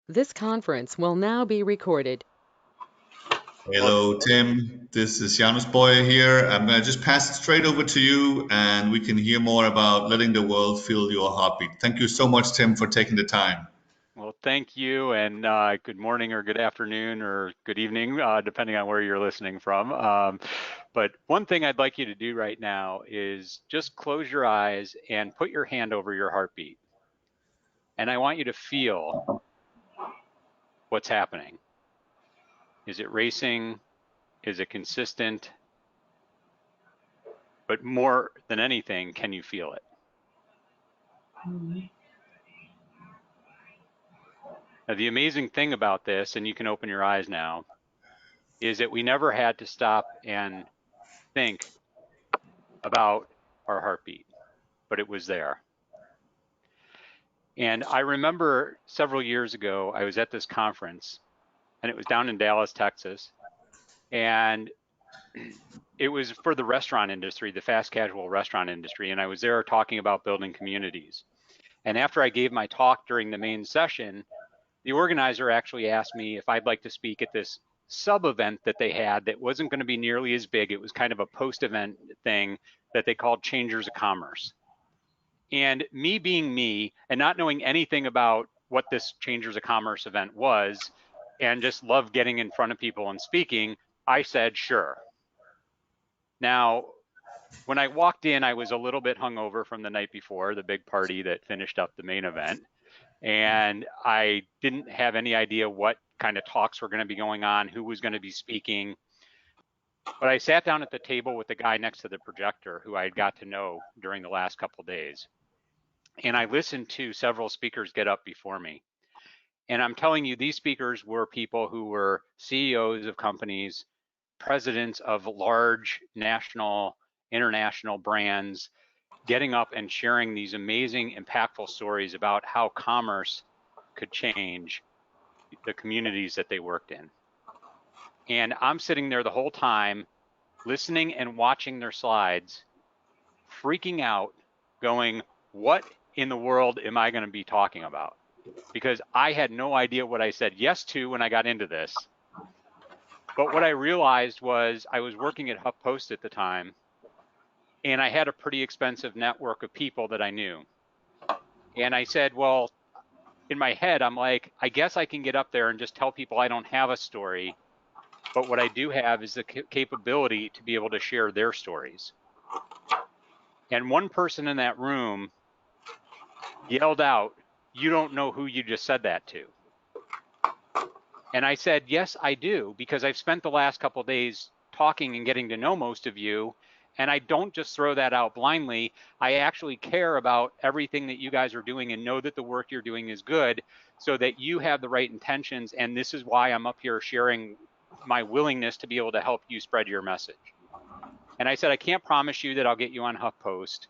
This conference will now be recorded. Hello, Tim. This is Janus Boyer here. I'm going to just pass it straight over to you and we can hear more about letting the world feel your heartbeat. Thank you so much, Tim, for taking the time. Well, thank you, and good morning or good afternoon or good evening, depending on where you're listening from. But one thing I'd like you to do right now is just close your eyes and put your hand over your heartbeat. And I want you to feel what's happening. Is it racing? Is it consistent? But more than anything, can you feel it? Now, the amazing thing about this, and you can open your eyes now, is that we never had to stop and think about our heartbeat, but it was there. And I remember several years ago, I was at this conference, and it was down in Dallas, Texas, and it was for the restaurant industry, the fast casual restaurant industry, and I was there talking about building communities. And after I gave my talk during the main session, the organizer actually asked me if I'd like to speak at this sub-event that they had that wasn't going to be nearly as big. It was kind of a post-event thing that they called Changers of Commerce. And me being me and not knowing anything about what this Changers of Commerce event was and just love getting in front of people and speaking, I said, sure. Now, when I walked in, I was a little bit hungover from the night before, the big party that finished up the main event. And I didn't have any idea what kind of talks were going to be going on, who was going to be speaking. But I sat down at the table with the guy next to the projector who I had got to know during the last couple of days. And I listened to several speakers get up before me. And I'm telling you, these speakers were people who were CEOs of companies, presidents of large national, international brands, getting up and sharing these amazing, impactful stories about how commerce could change the communities that they worked in. And I'm sitting there the whole time, listening and watching their slides, freaking out, going, what in the world am I going to be talking about? Because I had no idea what I said yes to when I got into this. But what I realized was I was working at HuffPost at the time, and I had a pretty expensive network of people that I knew. And I said, well, in my head, I'm like, I guess I can get up there and just tell people I don't have a story, but what I do have is the capability to be able to share their stories. And one person in that room yelled out, you don't know who you just said that to. And I said, yes, I do, because I've spent the last couple of days talking and getting to know most of you. And I don't just throw that out blindly. I actually care about everything that you guys are doing and know that the work you're doing is good so that you have the right intentions. And this is why I'm up here sharing my willingness to be able to help you spread your message. And I said, I can't promise you that I'll get you on HuffPost.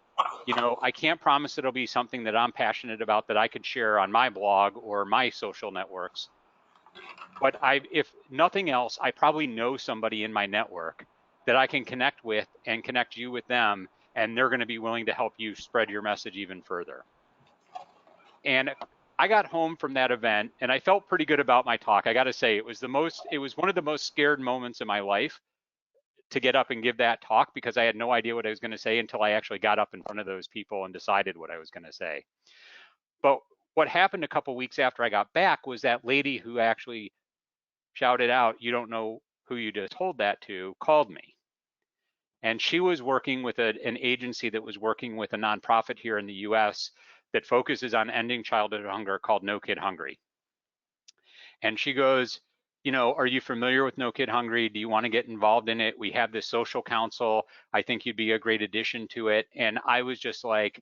You know, I can't promise it'll be something that I'm passionate about that I could share on my blog or my social networks. But if nothing else, I probably know somebody in my network that I can connect with and connect you with them, and they're going to be willing to help you spread your message even further. And I got home from that event and I felt pretty good about my talk. I got to say, it was one of the most scared moments in my life to get up and give that talk because I had no idea what I was going to say until I actually got up in front of those people and decided what I was going to say. But what happened a couple weeks after I got back was that lady who actually shouted out, you don't know who you just told that to, called me. And she was working with an agency that was working with a nonprofit here in the US that focuses on ending childhood hunger called No Kid Hungry. And she goes, you know, are you familiar with No Kid Hungry? Do you want to get involved in it? We have this social council. I think you'd be a great addition to it. And I was just like,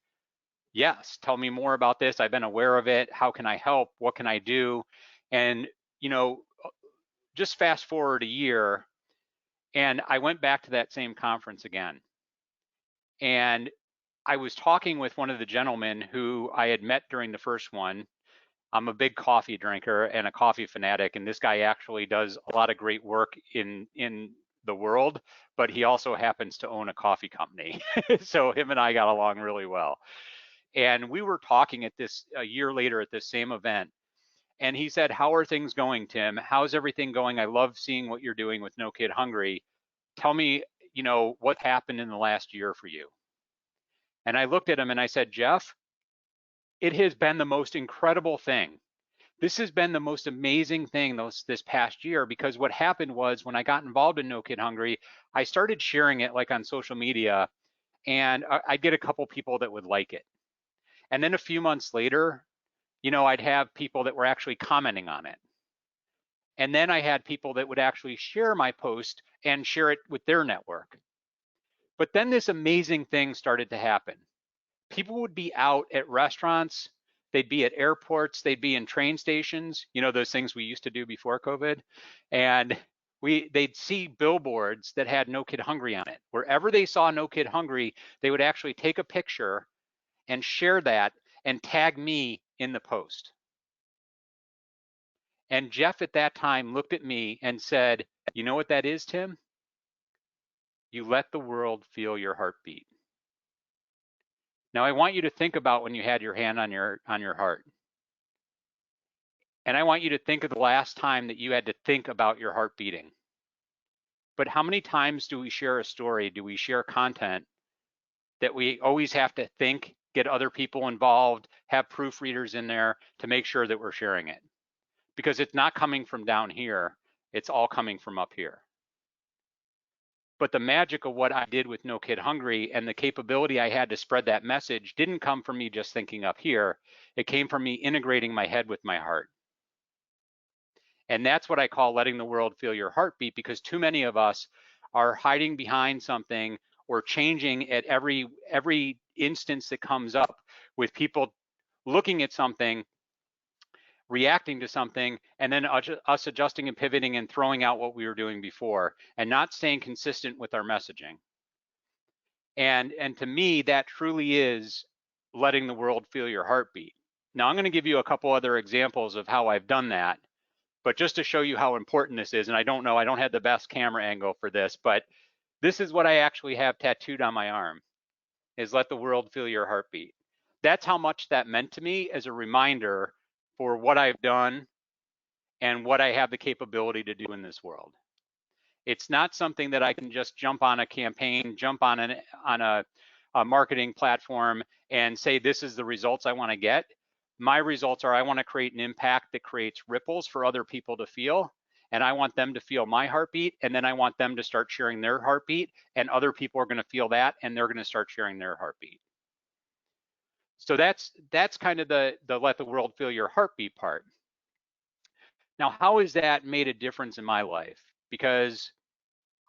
yes, tell me more about this. I've been aware of it. How can I help? What can I do? And, you know, just fast forward a year, and I went back to that same conference again. And I was talking with one of the gentlemen who I had met during the first one. I'm a big coffee drinker and a coffee fanatic, and this guy actually does a lot of great work in the world, but he also happens to own a coffee company. So him and I got along really well. And we were talking at this a year later at this same event, And he said, "How are things going, Tim? How's everything going? I love seeing what you're doing with No Kid Hungry. Tell me, what happened in the last year for you?" And I looked at him and I said, "Jeff, it has been the most incredible thing. This has been the most amazing thing this past year, because what happened was when I got involved in No Kid Hungry, I started sharing it like on social media, and I'd get a couple people that would like it. And then a few months later, I'd have people that were actually commenting on it. And then I had people that would actually share my post and share it with their network. But then this amazing thing started to happen. People would be out at restaurants, they'd be at airports, they'd be in train stations, those things we used to do before COVID. And they'd see billboards that had No Kid Hungry on it. Wherever they saw No Kid Hungry, they would actually take a picture and share that and tag me in the post. And Jeff at that time looked at me and said, "You know what that is, Tim? You let the world feel your heartbeat." Now I want you to think about when you had your hand on your heart. And I want you to think of the last time that you had to think about your heart beating. But how many times do we share a story? Do we share content that we always have to think, get other people involved, have proofreaders in there to make sure that we're sharing it? Because it's not coming from down here, it's all coming from up here. But the magic of what I did with No Kid Hungry and the capability I had to spread that message didn't come from me just thinking up here. It came from me integrating my head with my heart. And that's what I call letting the world feel your heartbeat, because too many of us are hiding behind something or changing at every instance that comes up, with people looking at something, reacting to something, and then us adjusting and pivoting and throwing out what we were doing before and not staying consistent with our messaging. And to me, that truly is letting the world feel your heartbeat. Now, I'm going to give you a couple other examples of how I've done that. But just to show you how important this is, and I don't have the best camera angle for this, but this is what I actually have tattooed on my arm, is "Let the world feel your heartbeat." That's how much that meant to me as a reminder for what I've done and what I have the capability to do in this world. It's not something that I can just jump on a campaign, jump on a marketing platform and say, "This is the results I want to get." My results are, I want to create an impact that creates ripples for other people to feel. And I want them to feel my heartbeat. And then I want them to start sharing their heartbeat. And other people are going to feel that, and they're going to start sharing their heartbeat. So that's kind of the let the world feel your heartbeat part. Now, how has that made a difference in my life? Because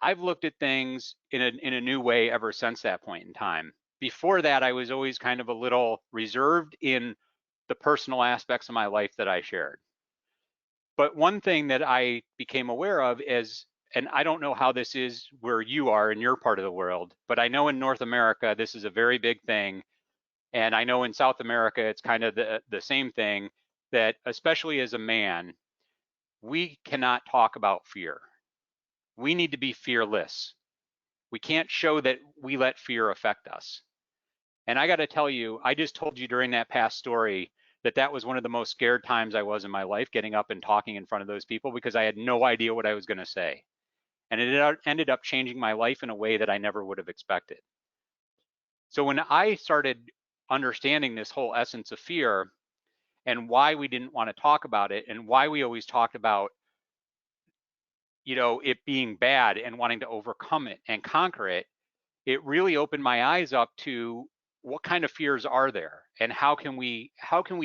I've looked at things in a new way ever since that point in time. Before that, I was always kind of a little reserved in the personal aspects of my life that I shared. But one thing that I became aware of is, and I don't know how this is where you are in your part of the world, but I know in North America, this is a very big thing. And I know in South America, it's kind of the same thing, that especially as a man, we cannot talk about fear. We need to be fearless. We can't show that we let fear affect us. And I got to tell you, I just told you during that past story that was one of the most scared times I was in my life, getting up and talking in front of those people, because I had no idea what I was going to say. And it ended up changing my life in a way that I never would have expected. So when I started understanding this whole essence of fear and why we didn't want to talk about it, and why we always talked about it being bad and wanting to overcome it and conquer it, it really opened my eyes up to what kind of fears are there, and how can we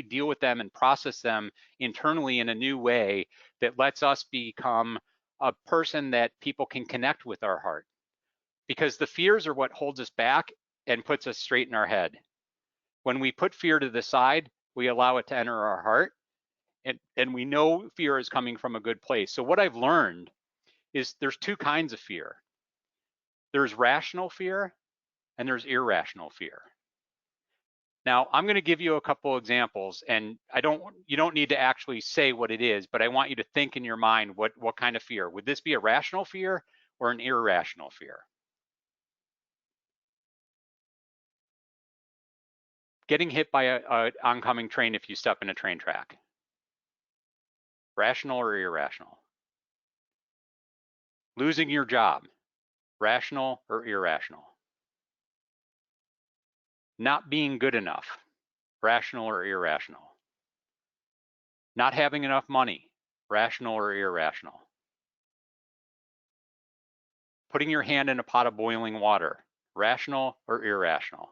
deal with them and process them internally in a new way that lets us become a person that people can connect with our heart. Because the fears are what holds us back and puts us straight in our head. When we put fear to the side, we allow it to enter our heart, and we know fear is coming from a good place. So what I've learned is there's two kinds of fear. There's rational fear and there's irrational fear. Now, I'm going to give you a couple examples, and you don't need to actually say what it is, but I want you to think in your mind, what kind of fear? Would this be a rational fear or an irrational fear? Getting hit by a oncoming train if you step in a train track. rational or irrational? Losing your job, rational or irrational? Not being good enough, rational or irrational? Not having enough money, rational or irrational? Putting your hand in a pot of boiling water, rational or irrational?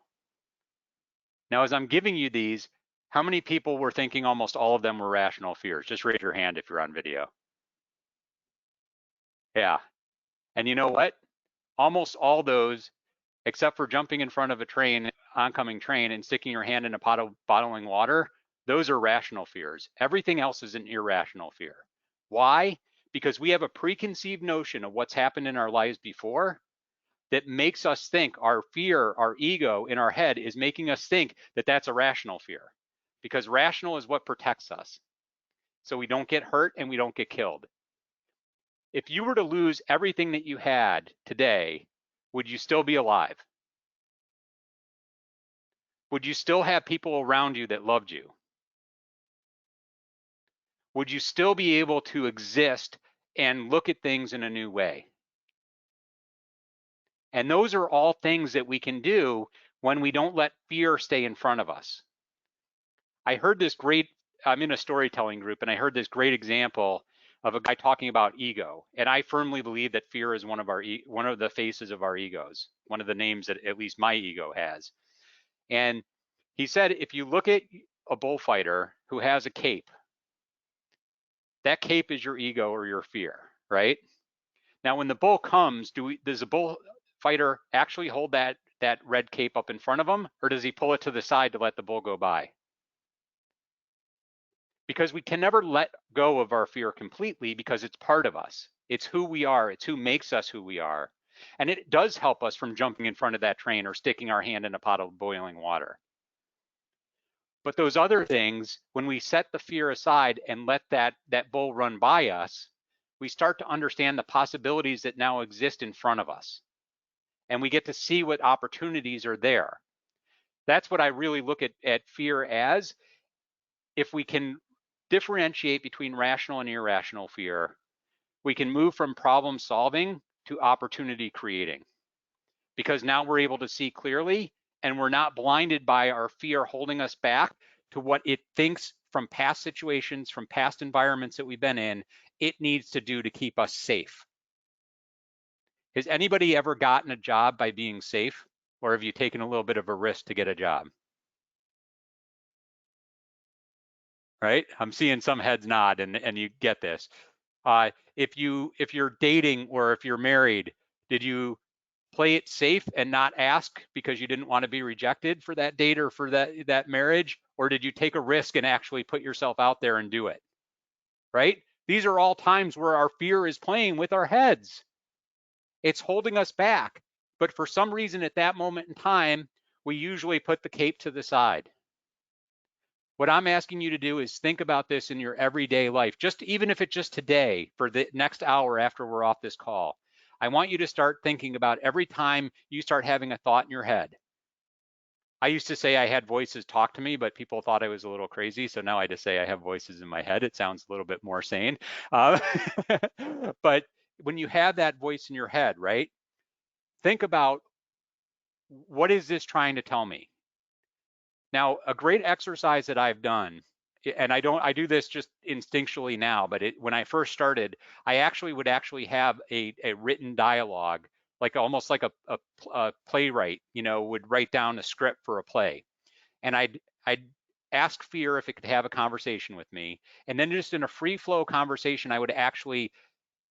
Now, as I'm giving you these, how many people were thinking almost all of them were rational fears? Just raise your hand if you're on video. Yeah. And you know what? Almost all those, except for jumping in front of a train, oncoming train, and sticking your hand in a pot of boiling water, those are rational fears. Everything else is an irrational fear. Why? Because we have a preconceived notion of what's happened in our lives before that makes us think our fear, our ego in our head is making us think that that's a rational fear, because rational is what protects us. So we don't get hurt and we don't get killed. If you were to lose everything that you had today, would you still be alive? Would you still have people around you that loved you? Would you still be able to exist and look at things in a new way? And those are all things that we can do when we don't let fear stay in front of us. I heard this great, I'm in a storytelling group, and I heard this great example of a guy talking about ego. And I firmly believe that fear is one of the faces of our egos, one of the names that at least my ego has. And he said, if you look at a bullfighter who has a cape, that cape is your ego or your fear, right? Now, when the bull comes, does the bullfighter actually hold that red cape up in front of him, or does he pull it to the side to let the bull go by? Because we can never let go of our fear completely, because it's part of us. It's who we are. It's who makes us who we are. And it does help us from jumping in front of that train or sticking our hand in a pot of boiling water. But those other things, when we set the fear aside and let that bull run by us, we start to understand the possibilities that now exist in front of us. And we get to see what opportunities are there. That's what I really look at fear as. If we can differentiate between rational and irrational fear, we can move from problem solving to opportunity creating. Because now we're able to see clearly, and we're not blinded by our fear holding us back to what it thinks from past situations, from past environments that we've been in, it needs to do to keep us safe. Has anybody ever gotten a job by being safe? Or have you taken a little bit of a risk to get a job? Right? I'm seeing some heads nod, and you get this. If you're dating or if you're married, did you play it safe and not ask because you didn't want to be rejected for that date or for that marriage? Or did you take a risk and actually put yourself out there and do it? Right? These are all times where our fear is playing with our heads. It's holding us back. But for some reason at that moment in time, we usually put the cape to the side. What I'm asking you to do is think about this in your everyday life, just even if it's just today for the next hour after we're off this call. I want you to start thinking about every time you start having a thought in your head. I used to say I had voices talk to me, but people thought I was a little crazy. So now I just say I have voices in my head. It sounds a little bit more sane. But when you have that voice in your head, right? Think about, what is this trying to tell me? Now, a great exercise that I've done, and I do this just instinctually now, but when I first started, I would have a written dialogue, like almost like a playwright, would write down a script for a play. And I'd ask fear if it could have a conversation with me. And then just in a free flow conversation, I would actually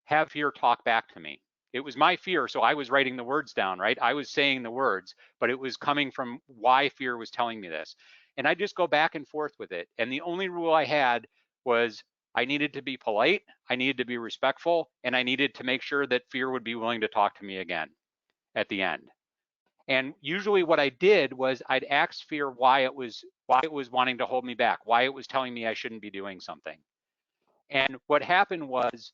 have fear talk back to me. It was my fear, so I was writing the words down, right? I was saying the words, but it was coming from why fear was telling me this. And I just go back and forth with it. And the only rule I had was I needed to be polite, I needed to be respectful, and I needed to make sure that fear would be willing to talk to me again at the end. And usually what I did was I'd ask fear why it was wanting to hold me back, why it was telling me I shouldn't be doing something. And what happened was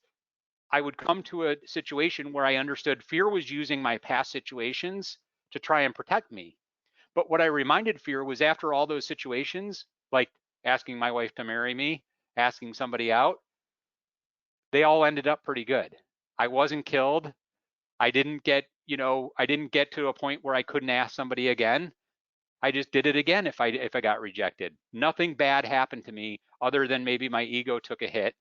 I would come to a situation where I understood fear was using my past situations to try and protect me. But what I reminded fear was, after all those situations, like asking my wife to marry me, asking somebody out, they all ended up pretty good. I wasn't killed. I didn't get, I didn't get to a point where I couldn't ask somebody again. I just did it again if I got rejected. Nothing bad happened to me other than maybe my ego took a hit,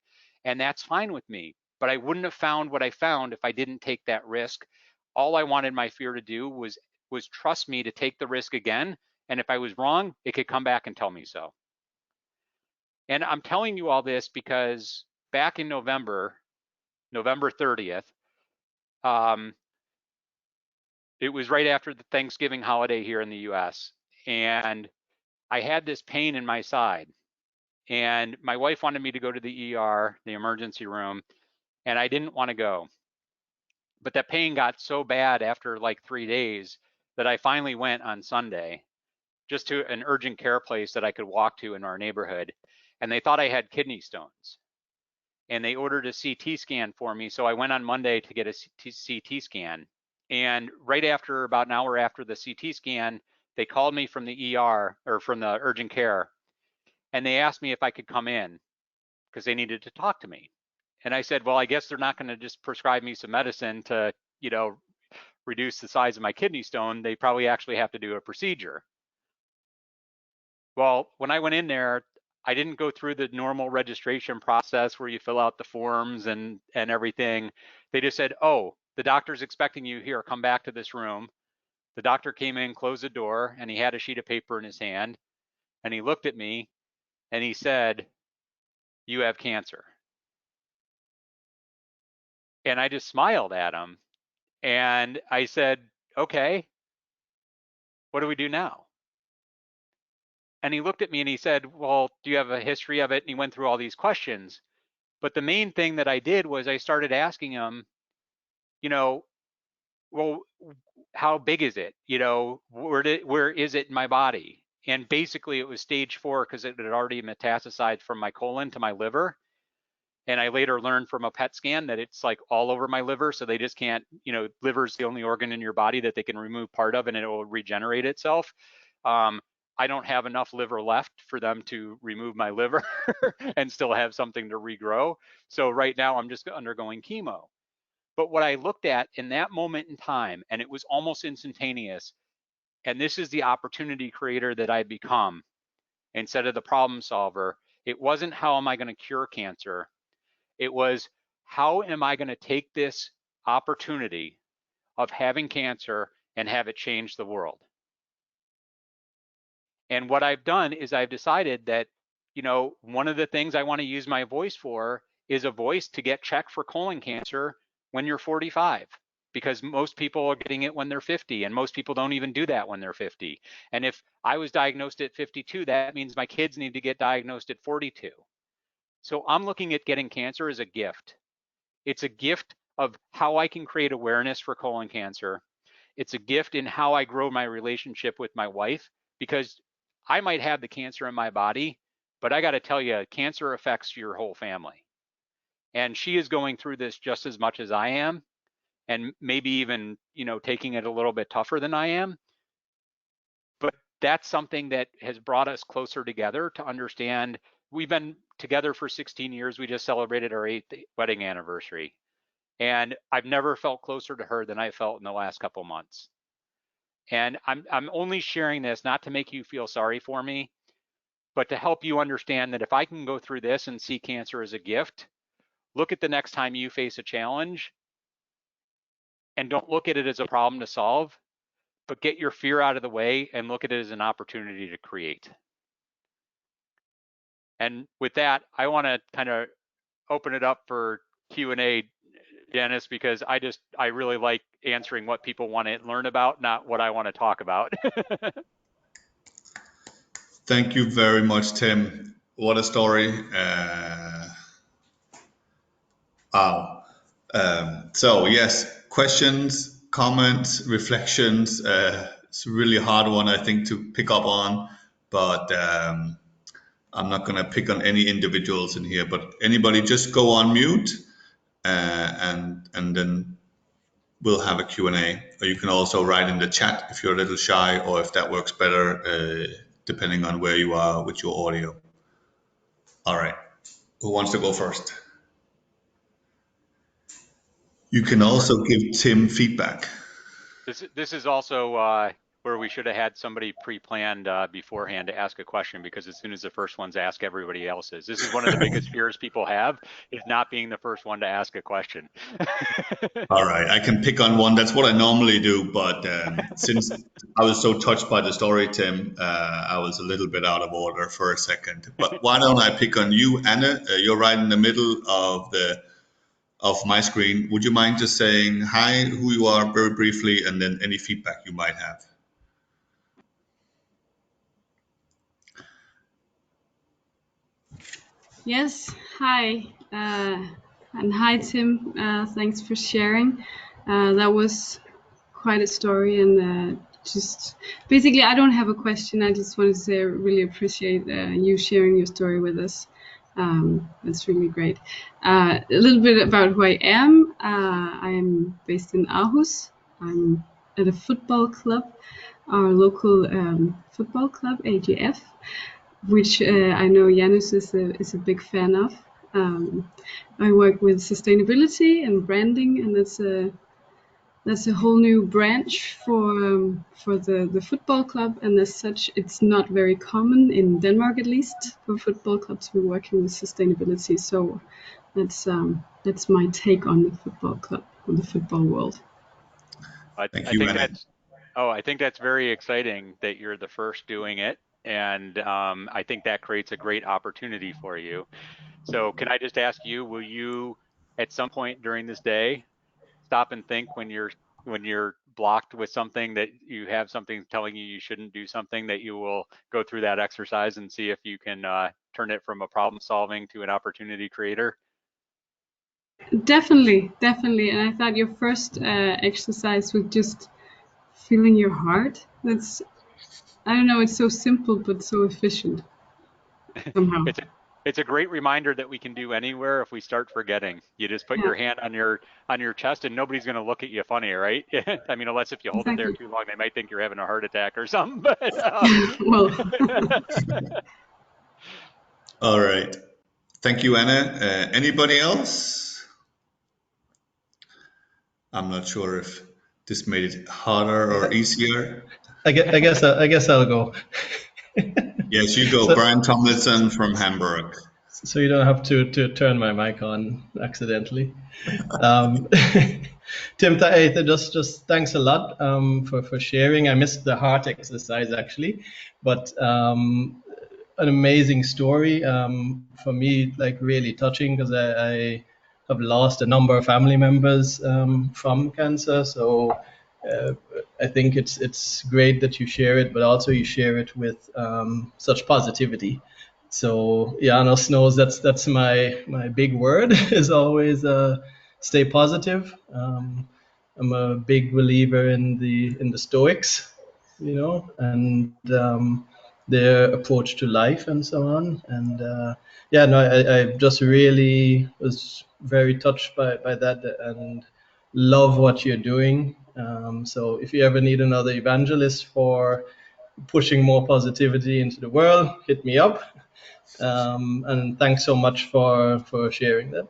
and that's fine with me. But I wouldn't have found what I found if I didn't take that risk. All I wanted my fear to do was trust me to take the risk again, and if I was wrong, it could come back and tell me so. And I'm telling you all this because back in November 30th, it was right after the Thanksgiving holiday here in the US, and I had this pain in my side, and my wife wanted me to go to the ER, the emergency room, and I didn't want to go. But that pain got so bad after like 3 days that I finally went on Sunday just to an urgent care place that I could walk to in our neighborhood. And they thought I had kidney stones. And they ordered a CT scan for me. So I went on Monday to get a CT scan. And right after, about an hour after the CT scan, they called me from the ER, or from the urgent care, and they asked me if I could come in because they needed to talk to me. And I said, well, I guess they're not going to just prescribe me some medicine to, reduce the size of my kidney stone. They probably actually have to do a procedure. Well, when I went in there, I didn't go through the normal registration process where you fill out the forms and everything. They just said, oh, the doctor's expecting you here, come back to this room. The doctor came in, closed the door, and he had a sheet of paper in his hand, and he looked at me and he said, you have cancer. And I just smiled at him and I said, okay, what do we do now? And he looked at me and he said, well, do you have a history of it? And he went through all these questions. But the main thing that I did was I started asking him, well, how big is it? Where is it in my body? And basically it was stage 4 because it had already metastasized from my colon to my liver. And I later learned from a PET scan that it's like all over my liver. So they just can't, liver's the only organ in your body that they can remove part of and it will regenerate itself. I don't have enough liver left for them to remove my liver and still have something to regrow. So right now I'm just undergoing chemo. But what I looked at in that moment in time, and it was almost instantaneous, and this is the opportunity creator that I become instead of the problem solver, it wasn't how am I going to cure cancer? It was how am I going to take this opportunity of having cancer and have it change the world? And what I've done is I've decided that, one of the things I want to use my voice for is a voice to get checked for colon cancer when you're 45, because most people are getting it when they're 50, and most people don't even do that when they're 50. And if I was diagnosed at 52, that means my kids need to get diagnosed at 42. So I'm looking at getting cancer as a gift. It's a gift of how I can create awareness for colon cancer. It's a gift in how I grow my relationship with my wife, because I might have the cancer in my body, but I got to tell you, cancer affects your whole family. And she is going through this just as much as I am, and maybe even, taking it a little bit tougher than I am. But that's something that has brought us closer together to understand. We've been together for 16 years. We just celebrated our 8th wedding anniversary. And I've never felt closer to her than I felt in the last couple months. And I'm only sharing this not to make you feel sorry for me, but to help you understand that if I can go through this and see cancer as a gift, look at the next time you face a challenge and don't look at it as a problem to solve, but get your fear out of the way and look at it as an opportunity to create. And with that, I want to kind of open it up for Q&A, Dennis, because I really like answering what people want to learn about, not what I want to talk about. Thank you very much, Tim. What a story. Wow. So yes, questions, comments, reflections. It's a really hard one, I think, to pick up on, but I'm not going to pick on any individuals in here, but anybody just go on mute and then we'll have a Q&A. Or you can also write in the chat if you're a little shy, or if that works better, depending on where you are with your audio. All right. Who wants to go first? You can also give Tim feedback. This is also where we should have had somebody pre-planned beforehand to ask a question, because as soon as the first one's asked, everybody else's. This is one of the biggest fears people have, is not being the first one to ask a question. All right, I can pick on one. That's what I normally do, but since I was so touched by the story, Tim, I was a little bit out of order for a second. But why don't I pick on you, Anna? You're right in the middle of my screen. Would you mind just saying hi, who you are very briefly, and then any feedback you might have? Yes, hi. And hi, Tim. Thanks for sharing. That was quite a story, and just basically, I don't have a question. I just wanted to say I really appreciate you sharing your story with us. It's really great. A little bit about who I am. I am based in Aarhus. I'm at a football club, our local football club, AGF, which I know Janus is a big fan of. I work with sustainability and branding, and that's a whole new branch for the football club. And as such, it's not very common in Denmark, at least, for football clubs to be working with sustainability. So that's my take on the football club, on the football world. Thank you, Anna. I think that's very exciting that you're the first doing it. And I think that creates a great opportunity for you. So can I just ask you, will you at some point during this day stop and think when you're blocked with something, that you have something telling you shouldn't do something, that you will go through that exercise and see if you can turn it from a problem solving to an opportunity creator? Definitely. And I thought your first exercise was just feeling your heart. I don't know, it's so simple but so efficient somehow. It's a great reminder that we can do anywhere if we start forgetting. You just put your hand on your chest, and nobody's going to look at you funny, right? I mean, unless if you hold it there too long, they might think you're having a heart attack or something. But, well, all right. Thank you, Anna. Anybody else? I'm not sure if this made it harder or easier. I guess I'll go. Yes, you go. Brian Tomlinson from Hamburg. So you don't have to turn my mic on accidentally. Tim, just thanks a lot for sharing. I missed the heart exercise actually, but an amazing story for me, like really touching, because I have lost a number of family members from cancer. So I think it's great that you share it, but also you share it with such positivity. So Janos knows that's my big word is always stay positive. I'm a big believer in the Stoics, and their approach to life and so on. And I just really was very touched by that and love what you're doing. So if you ever need another evangelist for pushing more positivity into the world, hit me up. And thanks so much for sharing that.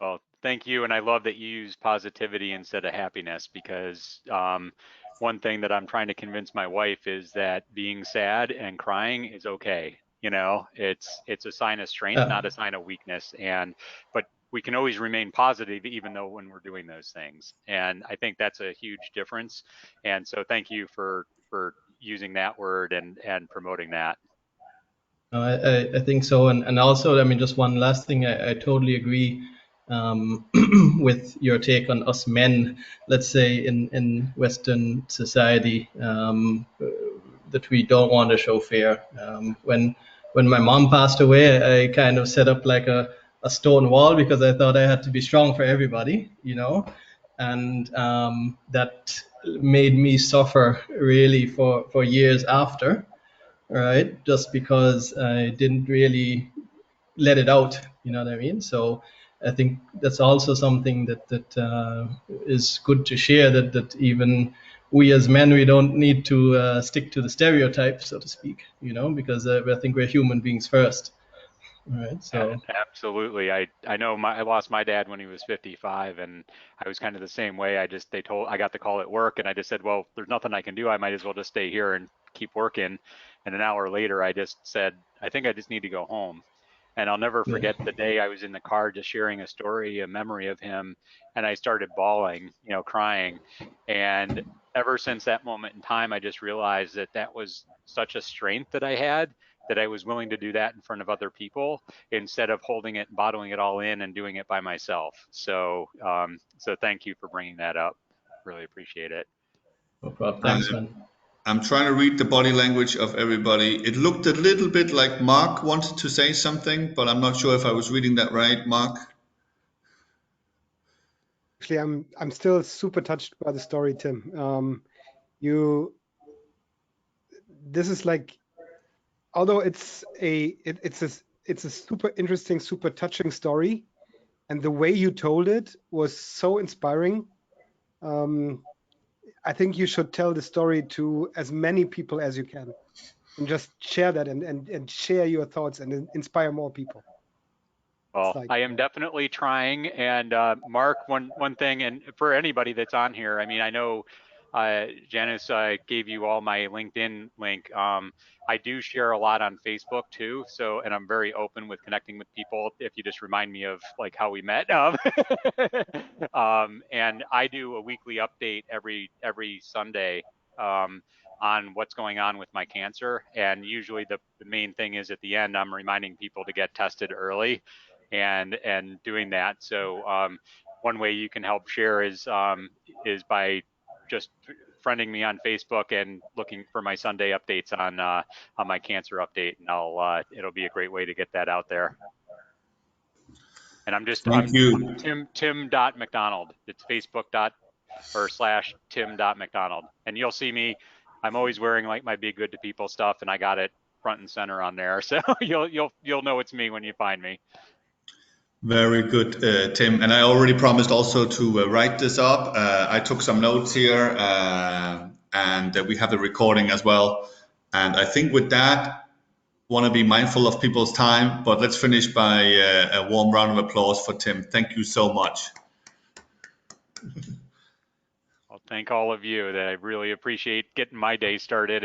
Well, thank you. And I love that you use positivity instead of happiness, because one thing that I'm trying to convince my wife is that being sad and crying is okay. It's a sign of strength, not a sign of weakness. But we can always remain positive even though when we're doing those things. And I think that's a huge difference. And so thank you for using that word and promoting that. I think so. And also, I mean, just one last thing, I totally agree with your take on us men, let's say in Western society, that we don't want to show fear. When my mom passed away, I kind of set up like a stone wall because I thought I had to be strong for everybody, and that made me suffer really for years after, right? Just because I didn't really let it out, you know what I mean? So I think that's also something that is good to share, that even we as men, we don't need to stick to the stereotype, so to speak, because I think we're human beings first. right? So Absolutely. I know I lost my dad when he was 55, and I was kind of the same way. I got the call at work, and I just said, well, there's nothing I can do. I might as well just stay here and keep working. And an hour later, I just said, I think I just need to go home. And I'll never yeah, forget the day I was in the car just sharing a story, a memory of him, and I started bawling, crying. And ever since that moment in time, I just realized that that was such a strength that I had, that I was willing to do that in front of other people instead of holding it and bottling it all in and doing it by myself. So thank you for bringing that up. Really appreciate it. no problem. Uh, Thanks, man. I'm trying to read the body language of everybody. It looked a little bit like Mark wanted to say something, but I'm not sure if I was reading that right, Mark. Actually, I'm still super touched by the story, Tim. This is like, although it's a super interesting, super touching story, and the way you told it was so inspiring. I think you should tell the story to as many people as you can, and just share that and share your thoughts and inspire more people. Well, I am definitely trying. And Mark, one thing, and for anybody that's on here, I mean, I know Janice gave you all my LinkedIn link. I do share a lot on Facebook too. So, and I'm very open with connecting with people. If you just remind me of like how we met, and I do a weekly update every Sunday on what's going on with my cancer. And usually the main thing is at the end, I'm reminding people to get tested early and doing that. So one way you can help share is by just friending me on Facebook and looking for my Sunday updates on my cancer update, and it'll be a great way to get that out there. And I'm Thank you. Tim.McDonald. It's Facebook.com/Tim.McDonald. And you'll see me. I'm always wearing like my Be Good to People stuff, and I got it front and center on there. So you'll know it's me when you find me. Very good, Tim. And I already promised also to write this up. I took some notes here, and we have the recording as well. And I think with that, want to be mindful of people's time, but let's finish by a warm round of applause for Tim. Thank you so much. I'll thank all of you. That I really appreciate getting my day started.